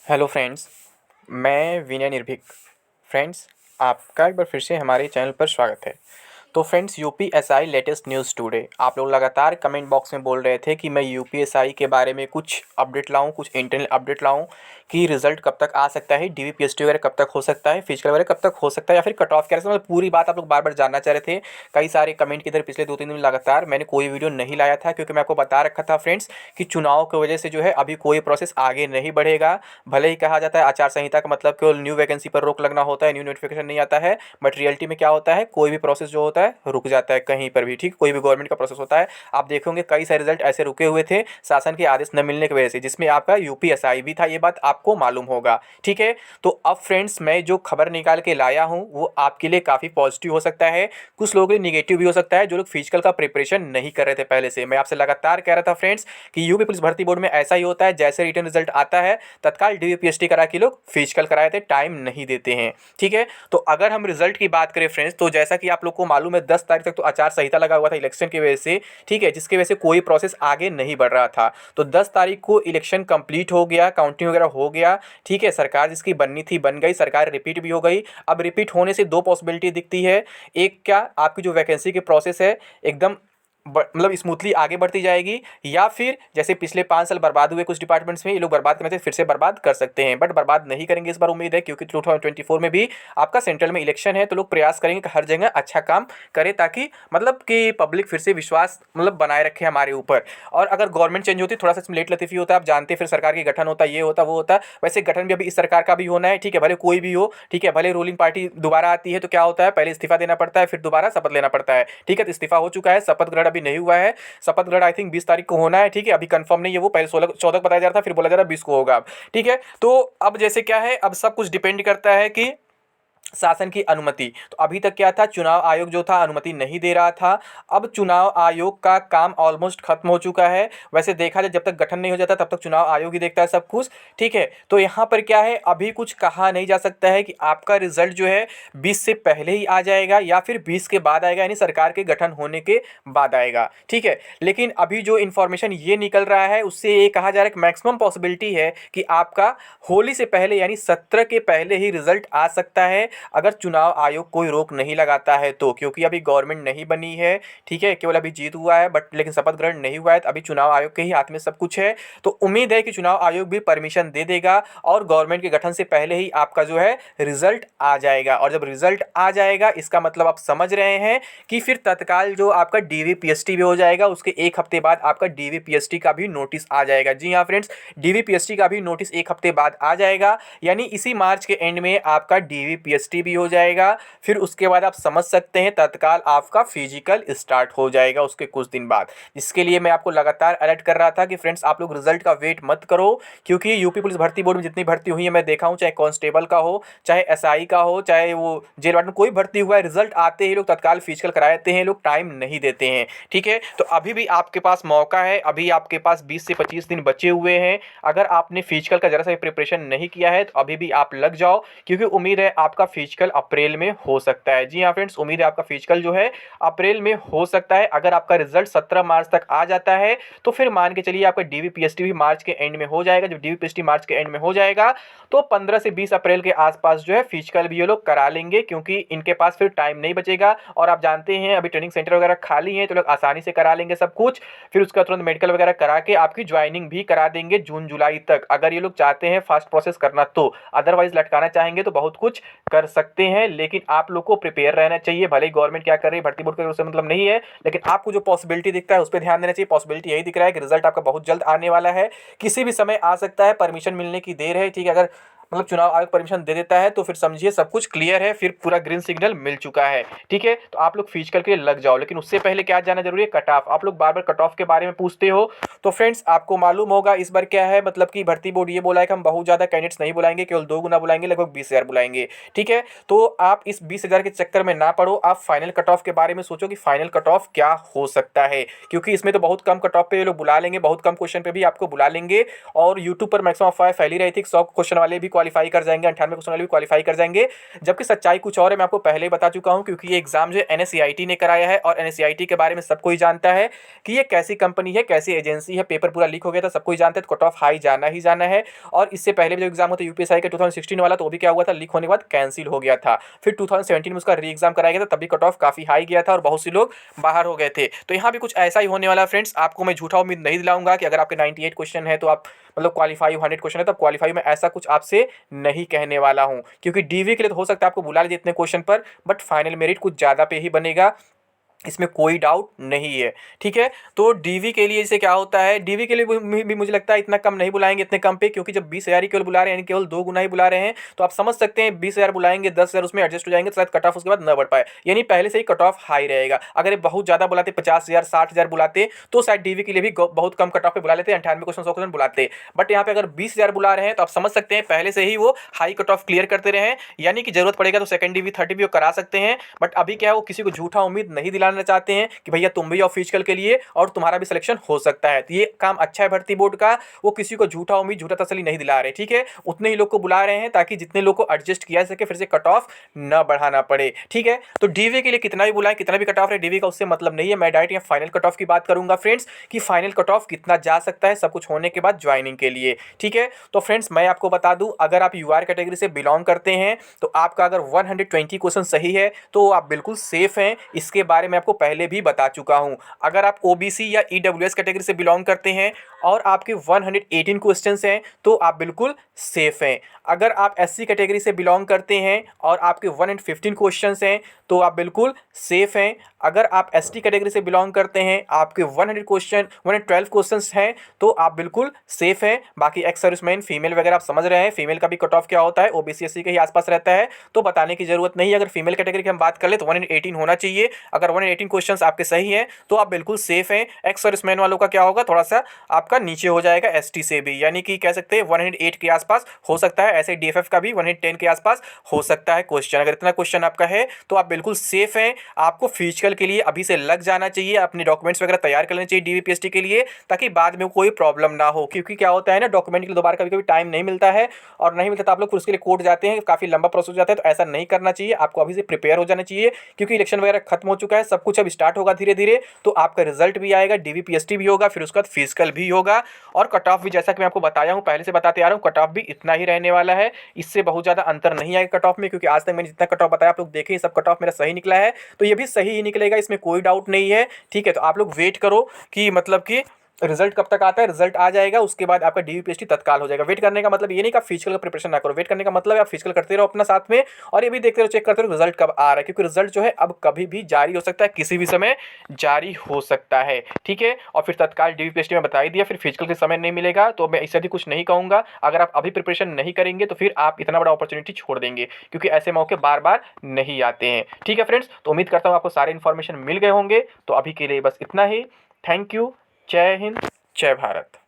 Hello friends, मैं विनय निर्भीक। Friends, आपका एक बार फिर से हमारे चैनल पर स्वागत है। तो friends, UPSI latest news today. आप लोग लगातार कमेंट बॉक्स में बोल रहे थे कि मैं यूपीएसआई के बारे में कुछ अपडेट लाऊं, कुछ इंटरनल अपडेट लाऊं कि रिजल्ट कब तक आ सकता है, डीवीपीएसटी वगैरह कब तक हो सकता है, फिजिकल वगैरह कब तक हो सकता है, या फिर कट ऑफ कैसे, मतलब पूरी बात आप लोग बार बार जानना चाह रहे थे। कई सारे कमेंट की इधर पिछले 2-3 दिन लगातार मैंने कोई वीडियो नहीं लाया था, क्योंकि मैं आपको बता रखा था फ्रेंड्स कि चुनाव की वजह से जो है अभी कोई प्रोसेस आगे नहीं बढ़ेगा। भले ही कहा जाता है आचार संहिता का मतलब केवल न्यू वैकेंसी पर रोक लगना होता है, न्यू नोटिफिकेशन नहीं आता है, बट रियलिटी में क्या होता है, कोई भी प्रोसेस जो होता है रुक जाता है कहीं पर भी। ठीक, कोई भी गवर्नमेंट का प्रोसेस होता है, आप देखोगे कई सारे रिजल्ट ऐसे रुके हुए थे शासन के आदेश न मिलने की वजह से, जिसमें आपका यूपीएसआई भी था। ये बात आपको मालूम होगा। ठीक है, तो अब फ्रेंड्स मैं जो खबर निकाल के लाया हूँ वो आपके लिए काफ़ी पॉजिटिव हो सकता है, कुछ लोगों के लिए निगेटिव भी हो सकता है, जो लोग फिजिकल का प्रिपरेशन नहीं कर रहे थे पहले से। मैं आपसे लगातार कह रहा था फ्रेंड्स कि यूपी पुलिस भर्ती बोर्ड में ऐसा ही होता है, जैसे रिटर्न रिजल्ट आता है तत्काल डीवीपीएसटी करा के लोग फिजिकल कराए थे, टाइम नहीं देते हैं। ठीक है, तो अगर हम रिजल्ट की बात करें फ्रेंड्स, तो जैसा कि आप लोग को मालूम है 10 तारीख तक तो आचार संहिता लगा हुआ था इलेक्शन की वजह से। ठीक है, जिसकी वजह से कोई प्रोसेस आगे नहीं बढ़ रहा था। तो 10 तारीख को इलेक्शन कंप्लीट हो गया, काउंटिंग वगैरह हो गया। ठीक है, सरकार जिसकी बननी थी बन गई, सरकार रिपीट भी हो गई। अब रिपीट होने से दो पॉसिबिलिटी दिखती है। एक, क्या आपकी जो वैकेंसी की प्रोसेस है एकदम मतलब स्मूथली आगे बढ़ती जाएगी, या फिर जैसे पिछले 5 साल बर्बाद हुए कुछ डिपार्टमेंट्स में, ये लोग बर्बाद करने से फिर से बर्बाद कर सकते हैं, बट बर्बाद नहीं करेंगे इस बार, उम्मीद है, क्योंकि 2024 में भी आपका सेंट्रल में इलेक्शन है। तो लोग प्रयास करेंगे कि हर जगह अच्छा काम करें, ताकि मतलब कि पब्लिक फिर से विश्वास मतलब बनाए रखे हमारे ऊपर। और अगर गवर्नमेंट चेंज होती, थोड़ा सा इसमें लेट लतीफ़ी होता है, आप जानते हैं, फिर सरकार की गठन होता है, ये होता वो होता है। वैसे गठन भी अभी इस सरकार का भी होना है। ठीक है, भले कोई भी हो, ठीक है, भले रूलिंग पार्टी दोबारा आती है तो क्या होता है, पहले इस्तीफा देना पड़ता है, फिर दोबारा शपथ लेना पड़ता है। ठीक है, तो इस्तीफा हो चुका है, शपथ ग्रहण अभी नहीं हुआ है। शपथ ग्रहण आई थिंक 20 तारीख को होना है। ठीक है, अभी कंफर्म नहीं है वो, पहले 16 14 को बताया जा रहा था, फिर बोला जा रहा है 20 को होगा अब। ठीक है, तो अब जैसे क्या है, अब सब कुछ डिपेंड करता है कि शासन की अनुमति। तो अभी तक क्या था, चुनाव आयोग जो था अनुमति नहीं दे रहा था। अब चुनाव आयोग का काम ऑलमोस्ट खत्म हो चुका है। वैसे देखा जाए जब तक गठन नहीं हो जाता तब तक चुनाव आयोग ही देखता है सब कुछ। ठीक है, तो यहाँ पर क्या है, अभी कुछ कहा नहीं जा सकता है कि आपका रिजल्ट जो है 20 से पहले ही आ जाएगा या फिर 20 के बाद आएगा, यानी सरकार के गठन होने के बाद आएगा। ठीक है, लेकिन अभी जो इन्फॉर्मेशन ये निकल रहा है उससे ये कहा जा रहा है कि मैक्सिमम पॉसिबिलिटी है कि आपका होली से पहले यानी 17 के पहले ही रिजल्ट आ सकता है, अगर चुनाव आयोग कोई रोक नहीं लगाता है तो। क्योंकि अभी गवर्नमेंट नहीं बनी है। ठीक है, केवल अभी जीत हुआ है, बट लेकिन शपथ ग्रहण नहीं हुआ है, तो अभी चुनाव आयोग के ही हाथ में सब कुछ है। तो उम्मीद है कि चुनाव आयोग भी परमिशन दे देगा और गवर्नमेंट के गठन से पहले ही आपका जो है रिजल्ट आ जाएगा। और जब रिजल्ट आ जाएगा इसका मतलब आप समझ रहे हैं कि फिर तत्काल जो आपका डीवीपीएसटी भी हो जाएगा, उसके एक हफ्ते बाद आपका डीवीपीएसटी का भी नोटिस आ जाएगा। जी हाँ फ्रेंड्स, डीवीपीएसटी का भी नोटिस एक हफ्ते बाद आ जाएगा, यानी इसी मार्च के एंड में आपका डीवीपीएसटी भी हो जाएगा। फिर उसके बाद आप समझ सकते हैं तत्काल आपका फिजिकल स्टार्ट हो जाएगा उसके कुछ दिन बाद। जिसके लिए मैं आपको लगातार अलर्ट कर रहा था कि फ्रेंड्स आप लोग रिजल्ट का वेट मत करो, क्योंकि यूपी पुलिस भर्ती बोर्ड में जितनी भर्ती हुई है मैं देखा हूं, चाहे कांस्टेबल का हो, चाहे एसआई का हो, चाहे वो जेल वार्डन, कोई भर्ती हुआ है, रिजल्ट आते ही लोग तत्काल फिजिकल कराते हैं, लोग टाइम नहीं देते हैं। ठीक है, तो अभी भी आपके पास मौका है, अभी आपके पास 20 से 25 दिन बचे हुए हैं। अगर आपने फिजिकल का जरा सा भी प्रिपरेशन नहीं किया है तो अभी भी आप लग जाओ, क्योंकि उम्मीद है आपका फिजिकल अप्रैल में हो सकता है। जी हाँ फ्रेंड्स, उम्मीद है आपका फिजिकल जो है अप्रैल में हो सकता है। अगर आपका रिजल्ट 17 मार्च तक आ जाता है तो फिर मान के चलिए आपका डीवीपीएसटी भी मार्च के एंड में हो जाएगा। जब डीवीपीएसटी मार्च के एंड में हो जाएगा तो 15 से 20 अप्रैल के आसपास जो है फिजिकल भी ये लोग करा लेंगे, क्योंकि इनके पास फिर टाइम नहीं बचेगा। और आप जानते हैं अभी ट्रेनिंग सेंटर वगैरह खाली है, तो लोग आसानी से करा लेंगे सब कुछ। फिर उसका तुरंत मेडिकल वगैरह करा के आपकी ज्वाइनिंग भी करा देंगे जून जुलाई तक, अगर ये लोग चाहते हैं फास्ट प्रोसेस करना तो। अदरवाइज लटकाना चाहेंगे तो बहुत कुछ कर सकते हैं, लेकिन आप लोग को प्रिपेयर रहना चाहिए। भले ही गवर्नमेंट क्या कर रही है, भर्ती बोर्ड का उससे मतलब नहीं है, लेकिन आपको जो पॉसिबिलिटी दिखता है उस पर ध्यान देना चाहिए। पॉसिबिलिटी यही दिख रहा है कि रिजल्ट आपका बहुत जल्द आने वाला है, किसी भी समय आ सकता है, परमिशन मिलने की देर है। ठीक है, अगर मतलब चुनाव आयोग परमिशन दे देता है तो फिर समझिए सब कुछ क्लियर है, फिर पूरा ग्रीन सिग्नल मिल चुका है। ठीक है, तो आप लोग फिजिकल के लिए लग जाओ, लेकिन उससे पहले क्या जानना जरूरी है, कट ऑफ। आप लोग बार बार कट ऑफ के बारे में पूछते हो, तो फ्रेंड्स आपको मालूम होगा इस बार क्या है, मतलब कि भर्ती बोर्ड ये बोला है कि हम बहुत ज्यादा कैंडिडेट्स नहीं बुलाएंगे, केवल 2 गुना बुलाएंगे, लगभग 20,000 बुलाएंगे। ठीक है, तो आप इस 20,000 के चक्कर में ना पड़ो, आप फाइनल कट ऑफ के बारे में सोचो कि फाइनल कट ऑफ क्या हो सकता है, क्योंकि इसमें तो बहुत कम कट ऑफ पे ये लोग बुला लेंगे, बहुत कम क्वेश्चन पे भी आपको बुला लेंगे। और यूट्यूब पर मैक्सिमम अफवाह फैली रही थी 100 क्वेश्चन वाले भी क्वालिफाई कर जाएंगे, 98 क्वेश्चन वाले भी क्वालिफाई कर जाएंगे। जबकि सच्चाई कुछ और है, मैं आपको पहले ही बता चुका हूँ, क्योंकि ये एग्जाम जो है NSCIT ने कराया है और NSCIT के बारे में सबको ही जानता है कि ये कैसी कंपनी है, कैसी एजेंसी है। पेपर पूरा लीक हो गया था, सबको ही जानते हैं, तो कट ऑफ हाई जाना ही जाना है। और इससे पहले भी जो एग्जाम होता है यूपीएसआई का 2016 वाला, तो वो भी क्या हुआ था, लीक होने के बाद कैंसिल हो गया था। फिर 2017 में उसका री एग्जाम कराया गया था, तभी कट ऑफ काफी हाई गया था और बहुत से लोग बाहर हो गए थे। तो यहाँ भी कुछ ऐसा ही होने वाला है फ्रेंड्स। आपको मैं झूठा उम्मीद नहीं दिलाऊंगा कि अगर आपके 98 क्वेश्चन है तो आप मतलब क्वालिफाई 100 क्वेश्चन है तब क्वालिफाई में, ऐसा कुछ आपसे नहीं कहने वाला हूं। क्योंकि डीवी के लिए तो हो सकता है आपको बुला लीजिए इतने क्वेश्चन पर, बट फाइनल मेरिट कुछ ज़्यादा पे ही बनेगा, इसमें कोई डाउट नहीं है। ठीक है, तो डीवी के लिए जैसे क्या होता है, डीवी के लिए भी मुझे लगता है इतना कम नहीं बुलाएंगे, इतने कम पे, क्योंकि जब 20,000 ही केवल बुला रहे हैं, यानी केवल 2 गुना ही बुला रहे हैं, तो आप समझ सकते हैं 20,000 बुलाएंगे, 10,000 उसमें एडजस्ट हो जाएंगे, तो शायद कट ऑफ उसके बाद न बढ़ पाए। यानी पहले से ही कट ऑफ हाई रहेगा। अगर ये बहुत ज़्यादा बुलाते, 50,000 60,000 बुलाते, तो शायद डीवी के लिए भी बहुत कम कट ऑफ पे बुला लेते, 98 क्वेश्चन 100 क्वेश्चन बुलाते। बट यहाँ पे अगर 20,000 बुला रहे हैं, तो आप समझ सकते हैं पहले से ही वो हाई कट ऑफ क्लियर करते रहे हैं। यानी कि जरूरत पड़ेगा तो सेकंड डीवी, थर्ड डीवी करा सकते हैं। बट अभी क्या है, वो किसी को झूठा उम्मीद नहीं दिलाना चाहते हैं कि भैया तुम भी आओ फिजिकल के लिए और तुम्हारा भी सिलेक्शन हो सकता है। तो ये काम अच्छा है भर्ती बोर्ड का, वो किसी को झूठा उम्मीद, झूठा तसल्ली नहीं दिला रहे। ठीक है, उतने ही लोग को बुला रहे हैं ताकि जितने लोग को एडजस्ट किया जा सके, फिर से कट ऑफ न बढ़ाना पड़े। ठीक है, तो डीवी के लिए कितना भी बुलाएं, कितना भी कट ऑफ रहे, डीवी का उससे मतलब नहीं है। मैं डायरेक्ट यहाँ फाइनल कट ऑफ की बात करूंगा फ्रेंड्स, कि फाइनल कट ऑफ कितना जा सकता है सब कुछ होने के बाद ज्वाइनिंग के लिए। ठीक है, तो फ्रेंड्स मैं आपको बता दूं, अगर आप यूआर कैटेगरी से बिलोंग करते हैं तो आपका अगर 120 क्वेश्चन सही है तो आप बिल्कुल सेफ हैं। इसके बारे में आपको पहले भी बता चुका हूं। अगर आप ओबीसी या ईडब्ल्यूएस कैटेगरी से बिलोंग करते हैं और आपके 118 क्वेश्चंस हैं तो आप बिल्कुल सेफ हैं। अगर आप एससी कैटेगरी से बिलोंग करते हैं और आपके 115 क्वेश्चंस हैं तो आप बिल्कुल सेफ हैं। अगर आप एसटी कैटेगरी से बिलोंग करते हैं, आपके 112 क्वेश्चंस हैं तो आप बिल्कुल सेफ हैं। बाकी एक्स सर्विसमैन, फीमेल वगैरह आप समझ रहे हैं, फीमेल का भी कट ऑफ क्या होता है, ओबीसी एससी के ही आसपास रहता है, तो बताने की जरूरत नहीं है। अगर फीमेल कैटेगरी की हम बात कर ले तो 118 होना चाहिए। अगर 118 क्वेश्चंस आपके सही हैं तो आप बिल्कुल सेफ हैं। एक्स सर्विसमैन वालों का क्या होगा, थोड़ा सा आपका नीचे हो जाएगा एसटी से भी, यानी कि कह सकते हैं 108 के आसपास हो सकता है। ऐसे डीएफएफ का भी 110 के आसपास हो सकता है क्वेश्चन। अगर इतना क्वेश्चन आपका है तो आप बिल्कुल सेफ हैं। आपको फिजिकल के लिए अभी से लग जाना चाहिए, अपने डॉक्यूमेंट्स वगैरह तैयार कर लेने चाहिए डीवीपीएसटी के लिए, ताकि बाद में कोई प्रॉब्लम ना हो। क्योंकि क्या होता है ना, डॉक्यूमेंट के लिए दोबारा कभी कभी टाइम नहीं मिलता है, और नहीं मिलता तो आप लोग फिर उसके लिए कोर्ट जाते हैं, काफ़ी लंबा प्रोसेस हो जाता है। तो ऐसा नहीं करना चाहिए, आपको अभी से प्रिपेयर हो जाना चाहिए, क्योंकि इलेक्शन वगैरह खत्म हो चुका है, सब कुछ अब स्टार्ट होगा धीरे धीरे। तो आपका रिजल्ट भी आएगा, डीवीपीएसटी भी होगा, फिर उसके बाद फिजिकल भी होगा, और कट ऑफ भी जैसा कि मैं आपको बताया हूँ, पहले से बताते आ रहा हूँ, कट ऑफ भी इतना ही रहने वाला है। इससे बहुत ज़्यादा अंतर नहीं आएगा कट ऑफ में, क्योंकि आज तक मैंने जितना कट ऑफ बताया आप लोग देखें, सब कट ऑफ मेरा सही निकला है, तो ये भी सही ही निकलेगा, इसमें कोई डाउट नहीं है। ठीक है, तो आप लोग वेट करो कि मतलब कि रिजल्ट कब तक आता है। रिजल्ट आ जाएगा, उसके बाद आपका डीवीपीएसटी तत्काल हो जाएगा। वेट करने का मतलब ये नहीं कि आप फिजिकल का प्रिपरेशन ना करो, वेट करने का मतलब है आप फिजिकल करते रहो अपना साथ में, और ये भी देखते रहो, चेक करते रहो रिजल्ट कब आ रहा है, क्योंकि रिजल्ट जो है अब कभी भी जारी हो सकता है, किसी भी समय जारी हो सकता है। ठीक है, और फिर तत्काल डीवीपीएसटी में बता ही दिया, फिर फिजिकल के समय नहीं मिलेगा, तो मैं इससे अधिक कुछ नहीं कहूँगा। अगर आप अभी प्रिपरेशन नहीं करेंगे तो फिर आप इतना बड़ा अपॉर्चुनिटी छोड़ देंगे, क्योंकि ऐसे मौके बार बार नहीं आते हैं। ठीक है फ्रेंड्स, तो उम्मीद करता हूँ आपको सारे इन्फॉर्मेशन मिल गए होंगे। तो अभी के लिए बस इतना ही। Thank you. जय हिंद, जय भारत।